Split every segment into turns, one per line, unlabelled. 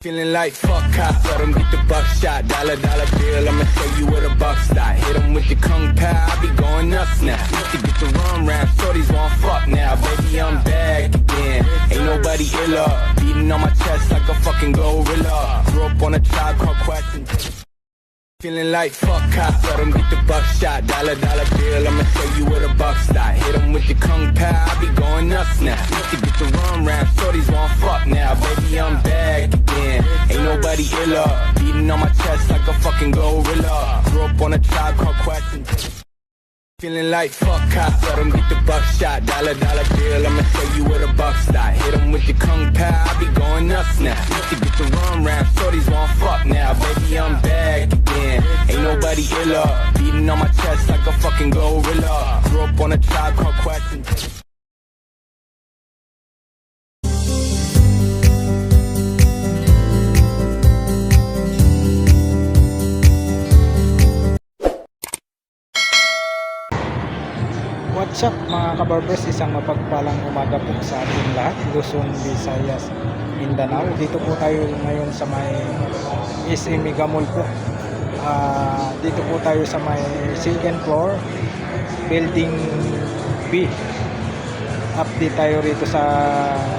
Feeling like fuck cops, let them get the buckshot. Dollar bill, I'ma tell you where the buck stop. Hit them with the kung pao, I be going nuts now. To get the rum round, shorties want fuck now. Baby, I'm back again, ain't nobody iller. Beating on my chest like a fucking gorilla. Grew up on a Tribe Called Quest. Feeling like fuck cops, let them get the buckshot. Dollar bill, I'ma tell you where the buck stop. Hit them with the kung pao, I be going nuts now. To get the rum round, shorties want fuck now. Baby, I'm back again, ain't nobody iller. Beating on my chest like a fucking gorilla. Grew up on a Tribe Called Quest. Feeling like fuck cops, let them get the buckshot. Dollar bill, I'ma tell you where the buck stop. Hit them with the kung pao, I be going nuts now. To get the rum round, shorties want fuck now. Baby, I'm back again, ain't nobody iller. Beating on my chest like a fucking gorilla. Grew up on a Tribe Called Quest.
What's up mga kabarbers, isang mapagpalang umaga po sa ating lahat, Luzon, Visayas, Mindanao. Dito po tayo ngayon sa may SM Mega Mall po. Dito po tayo sa may second floor, building B. Update tayo rito sa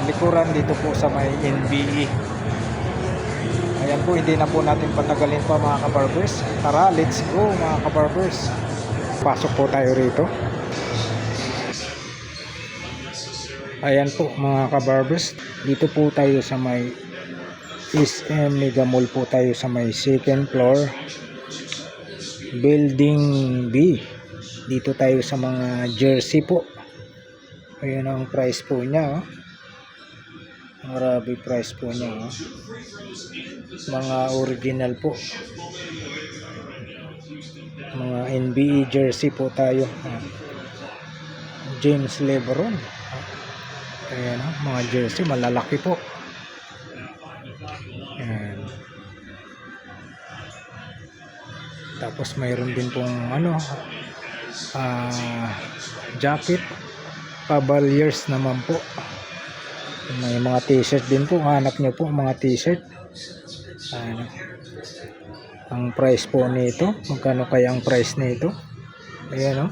likuran, dito po sa may NBE. Ayan po, hindi na po natin patagalin pa mga kabarbers. Tara, let's go mga kabarbers. Pasok po tayo rito. Ayan po mga kabarbers, dito po tayo sa may SM Mega Mall po tayo sa may second floor, building B. Dito tayo sa mga jersey po. Ayan ang price po niya, oh. Grabe price po niya, oh. Mga original po, mga NBA jersey po tayo, James LeBron. Ayan, mga jersey malalaki po. Ayan. Tapos mayroon din pong jacket, Cavaliers naman po. May mga t-shirt din po, hanap nyo po mga t-shirt. Ayan. Ang price po nito, magkano kaya ang price nito? Ayan, oh.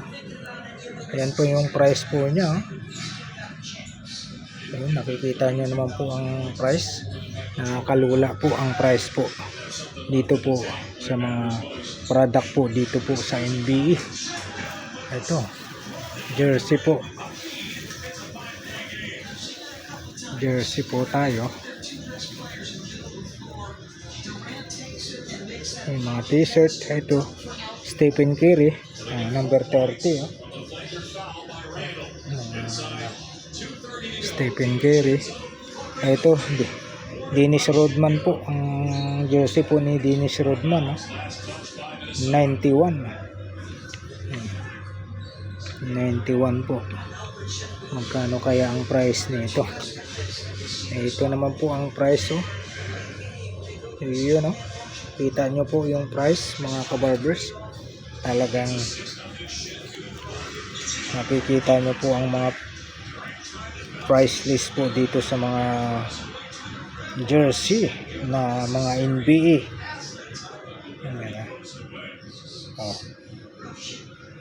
Ayan po yung price po niya, oh. Ayun, nakikita nyo naman po ang price. Nakakalula po ang price po dito po sa mga product po dito po sa NBE. Ito, jersey po. Jersey po tayo. May mga t-shirt. Ito, Stephen Curry, number 30, oh. Stephen Curry. Ito, Dennis Rodman po. Ang jersey po ni Dennis Rodman, 91. 91 po. Magkano kaya ang price nito? Ito naman po ang price, oh. Yun, oh. Kita nyo po yung price mga kabarbers. Talagang nakikita nyo po ang mga price list po dito sa mga jersey na mga NBA. Oh.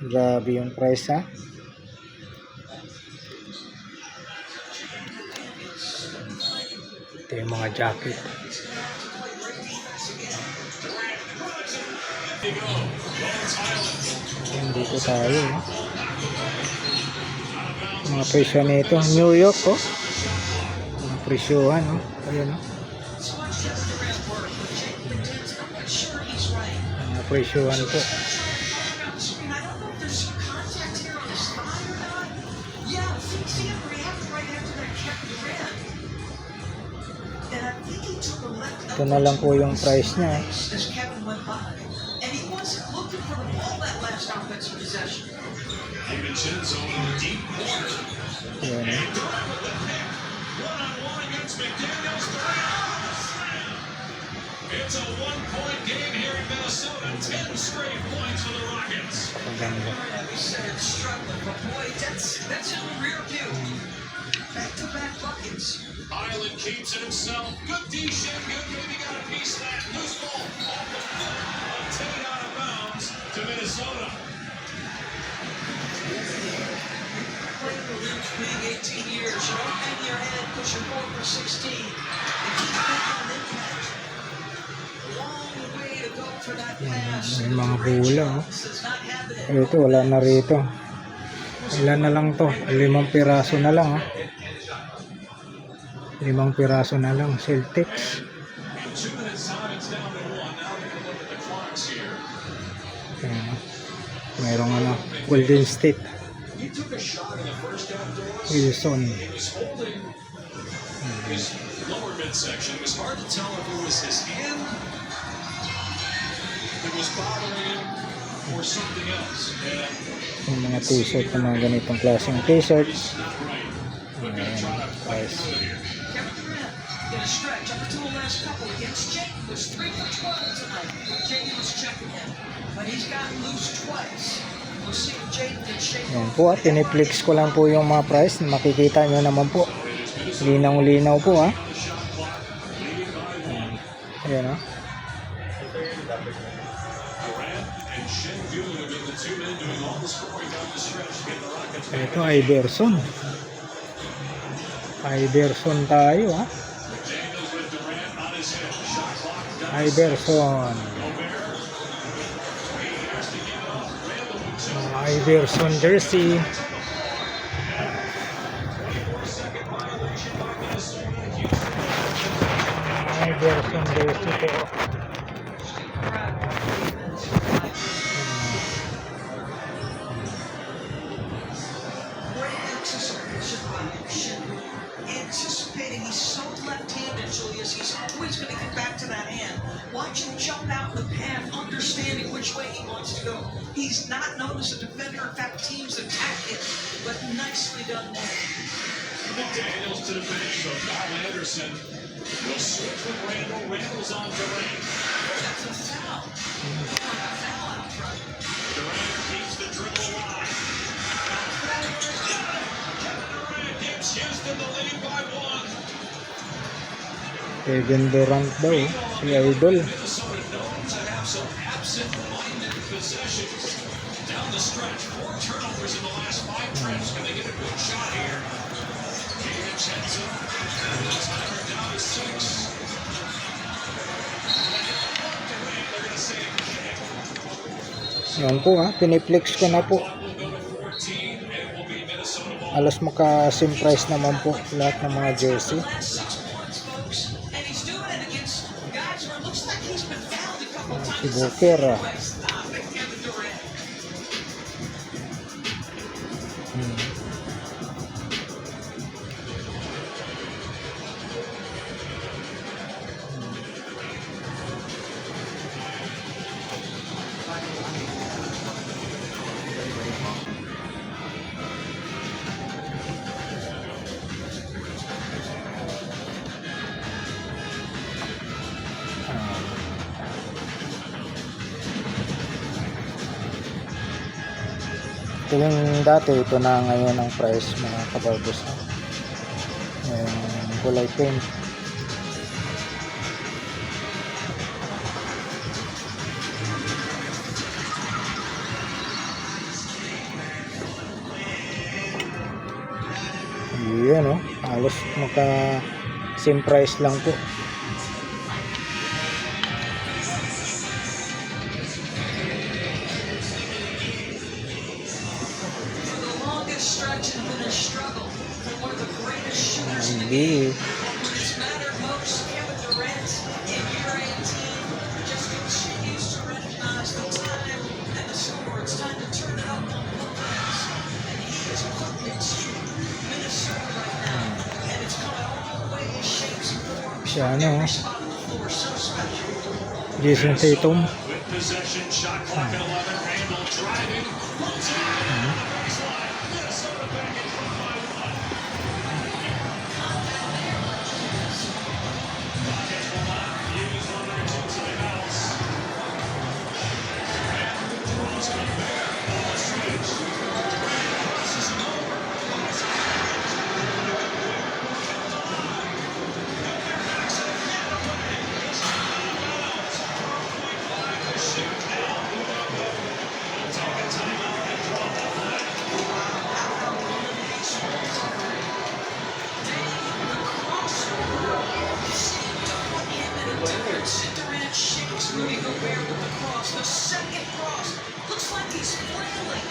Grabe yung price, ha. Ito yung mga jacket. Dito tayo, eh. Mga presyo nito, New York, oh. Mga presyohan, oh. Ayun, oh. Mga presyohan po. Ito na lang po yung price niya, eh. Ayan, eh.
It's a one-point game here in Minnesota. 10 straight points for the Rockets.
Kapaganda.
back-to-back buckets. Island keeps it himself. Good D. Shengun maybe got a piece of that. Loose ball off the foot of Tate out of bounds to Minnesota. Playing the league being 18 years, you don't hang your head pushing 4 for 16. If he's making an impact, long way to go for that pass.
May mga bola, oh.
Does not have it.
Ito, wala na rito. Ilan na lang to? 5 piraso na lang, 5 piraso na lang. Celtics.
2 minutes time, it's down to 1. Now we can look at the clocks here.
Ayan, mayroong Golden State.
He took a shot in the first half, Doris.
Wilson.
He was holding his lower midsection. It was hard to tell if it was his hand that was bothering him or something else. And
Yung mga t-shirt na mga ganitong klaseng t-shirt.
it's not right. But gonna
Ayan,
try to fight
guys.
through it here. Kevin Durant in a stretch up until the last couple against Jake was 3 for 12 tonight. Jake was checking him, but he's gotten loose twice. We'll see if Jake can shake
Ayan po, tiniplex ko lang po yung mga price. Makikita nyo naman po. Linaw-linaw po, Ayan, Ito, Iverson. Iverson tayo, Iverson. Iverson jersey. Iverson jersey po.
Anticipating, he's so left-handed, Julius. He's always going to get back to that hand. Watch him jump out in the path, understanding which way he wants to go. He's not noticed a defender. In fact, teams attack him, but nicely done there. McDaniels to the bench, so Kyle Anderson will switch with Randall. Randall's on Durant. That's a foul. A foul out front. Durant keeps the dribble alive. Gives Houston the lead by 1.
Kevin Durant daw, si Idol.
Minnesota known to have some absent-minded possessions down the stretch. 4 turnovers in the last 5 trips. Can they get a good shot here? James Henson. Timer down to 6. They're going to say a kick.
Yan po, piniplex ko na po.
Will go to 14, and it will be Minnesota ball.
Halos maka-same price naman po lahat ng mga jersey.
And he's doing it against guys where it looks like he's been fouled a couple times.
Si Booker,
Stop it, Kevin Durant.
Ito yung dati, ito na ngayon ang price mga kabarbos. Yung kulay pink. Yan, halos maka same price lang po.
Stretch has been a struggle for one of the greatest shooters in the
Hindi.
game. When it's mattered most, Kevin Durant in year 18 just continues to recognize the time and the score. It's time to turn it up on the glass. And he is putting it to Minnesota right now. And it's coming all the way in shapes and forms.
Siya,
Every spot on the floor so special.
Jason Tatum.
With possession, shot clock at 11. Randall driving. Minnesota back in front by 1. Rockets will not use one of their 2 timeouts. And draws come back on the switch. Crosses him over. Durant shakes Rudy Gobert with the cross. The second cross looks like he's flailing.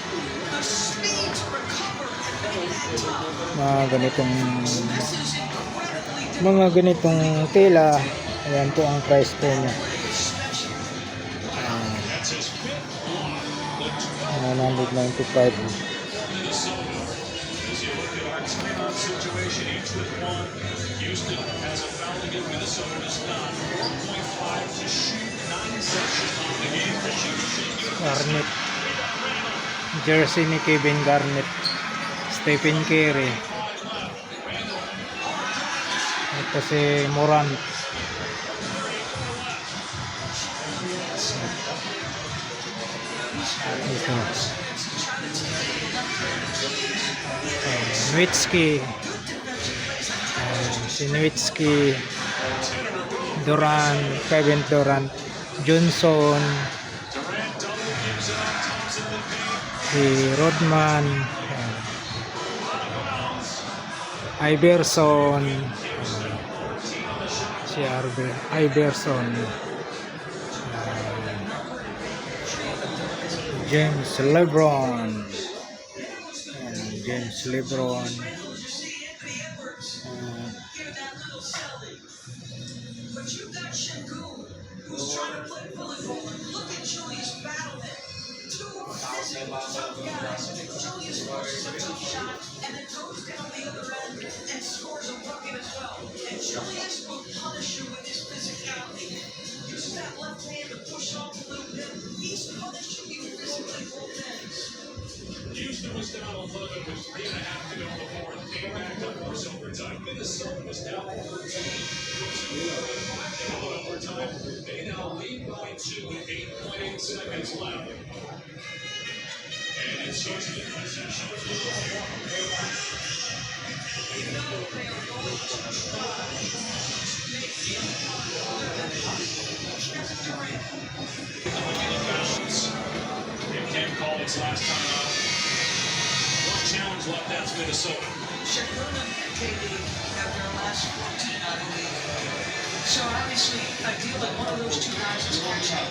The speed to recover and make that tough.
Mga ganitong
This is incredibly difficult.
mga ganitong tela, ayan po ang price po niya.
Special.
995. Garnett. Jersey ni Kevin Garnett. Stephen Curry. Ito si Morant. Ito. Nowitzki. Si Nowitzki. Durant. Kevin Durant. Johnson. Si Rodman. Iverson. Si Iverson. James LeBron. James LeBron.
But you got Şengün, who's trying to play bullet hole. Look at Julius battling. Two physical tough guys. Julius forces a tough shot and then goes down the other end and scores a bucket as well. And Julius will punish you with his physicality. Use that left hand to push off a little bit. He's punishing you physically both ends.
Houston was down 11 with 3.5 to go in the fourth. Came back to force overtime. Minnesota was down 13. Overtime. They now lead by 2 with 8.8 seconds left. And it's Houston possession. Can't call its last time out. One challenge left, that's Minnesota.
Şengün and KD have their last 14, I believe. So obviously, ideally, one of those two guys is catching.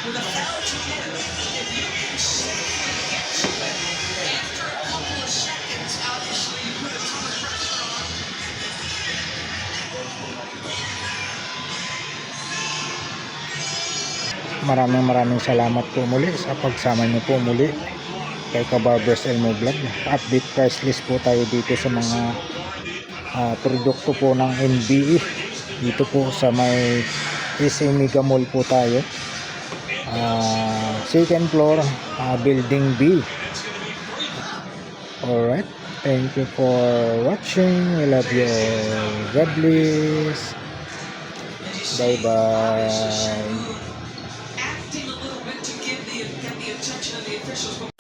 With a foul to give, if you can safely get to it after a couple of seconds, obviously you put a ton of pressure on.
Maraming salamat po muli sa pagsama niyo po muli kay Kabarbers Elmo Vlog. Update price list po tayo dito sa mga produkto po ng NBA. Dito po sa may SM Mega Mall po tayo. Second floor, building B. Alright, thank you for watching. I love you all. God bless. Bye bye.
Acting a little bit to get the attention of the officials.